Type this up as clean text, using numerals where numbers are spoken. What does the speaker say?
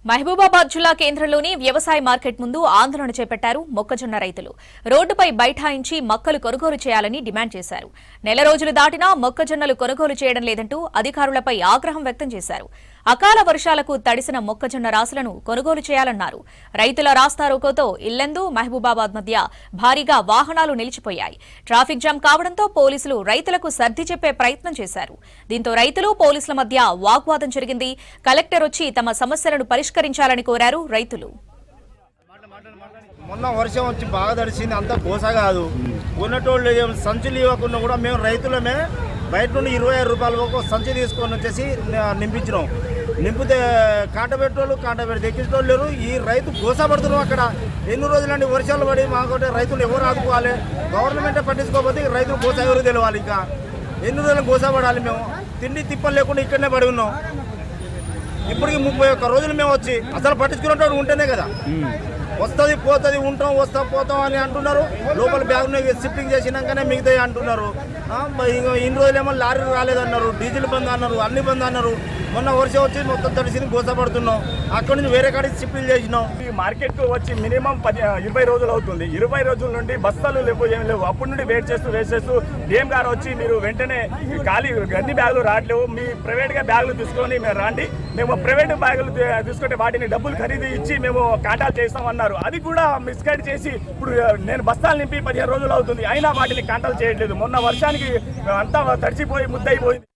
మహబూబాబాద్ జిల్లా కేంద్రంలోని వ్యవసాయ మార్కెట్ ముందు ఆందోళన చేపట్టారు మొక్కజొన్న రైతులు. రోడ్డుపై బైఠాయించి మొక్కలు కొనుగోలు చేయాలని డిమాండ్ చేశారు. నెల రోజులు దాటినా మొక్కజొన్నలు కొనుగోలు చేయడం లేదంటూ అధికారులపై ఆగ్రహం వ్యక్తం చేశారు. అకాల వర్షాలకు తడిసిన మొక్కజొన్న రాసులను కొనుగోలు చేయాలన్నారు. రైతుల రాస్తారోకోతో ఇల్లెందు మహబూబాబాద్ మధ్య భారీగా వాహనాలు నిలిచిపోయాయి. ట్రాఫిక్ జామ్ కావడంతో పోలీసులు రైతులకు సర్ది చెప్పే ప్రయత్నం చేశారు. దీంతో రైతులు పోలీసుల మధ్య వాగ్వాదం జరిగింది. కలెక్టర్ వచ్చి తమ సమస్యలను పరిష్కరించాలని కోరారు రైతులు. మొన్న వర్షం వచ్చి బాగా తడిసింది, అంతా కోస కాదు. ఉన్నటోళ్ళు సంచులు ఇవ్వకుండా కూడా మేము రైతులమే బయట నుండి 25 రూపాయల వరకు సంచి తీసుకొని వచ్చేసి నింపించినాం. నింపితే కాంట పెట్టోళ్ళు ఎక్కించడం లేరు. ఈ రైతు గోసపడుతున్నాం. అక్కడ ఎన్ని రోజులండి వర్షాలు పడి మాకు రైతులు ఎవరు ఆదుకోవాలి? గవర్నమెంటే పట్టించుకోకపోతే రైతులు గోస ఎవరు తెలియాలి? ఇంకా ఎన్ని రోజులు గోసపడాలి? మేము తిండి తిప్పలు లేకుండా ఇక్కడనే పడి ఉన్నాం. ఇప్పటికి 31 రోజులు మేము వచ్చి అసలు పట్టించుకున్నట్టు ఉంటేనే కదా. వస్తుంది పోతుంది, ఉంటాం వస్తాం పోతాం అని అంటున్నారు. లోపల బ్యాగ్ షిఫ్టింగ్ చేసినాకనే మిగతా అంటున్నారు. ఇన్ని రోజులేమో లారీ రాలేదన్నారు, డీజిల్ బంద్ అన్నారు, అన్ని బంద్ అన్నారు. మొన్న వర్షం వచ్చి మొత్తం తడిసింది, గోసపడుతున్నాం. అక్కడి నుంచి వేరే కాడికి షిఫ్టింగ్ చేసినాం. ఈ మార్కెట్కు వచ్చి మినిమం 20 రోజులు అవుతుంది. 20 రోజుల నుండి బస్తాలు లేవు, ఏం లేవు. అప్పటి నుండి వెయిట్ చేస్తూ డిఎం గారు వచ్చి మీరు వెంటనే ఖాళీ అన్ని బ్యాగులు రావట్లేవు, మీ ప్రైవేట్గా బ్యాగులు తీసుకొని మీరు రండి, మేము ప్రైవేట్ బ్యాగులు తీసుకుంటే వాటిని డబ్బులు ఖరీదు ఇచ్చి మేము కాంటాక్ట్ చేస్తామన్నారు. అది కూడా మిస్గైడ్ చేసి ఇప్పుడు నేను బస్తాలు నింపి 15 రోజులు అవుతుంది, అయినా వాటిని కాంటాక్ట్ చేయట్లేదు. మొన్న వర్షానికి అంతా తడిచిపోయి ముద్దయిపోయింది.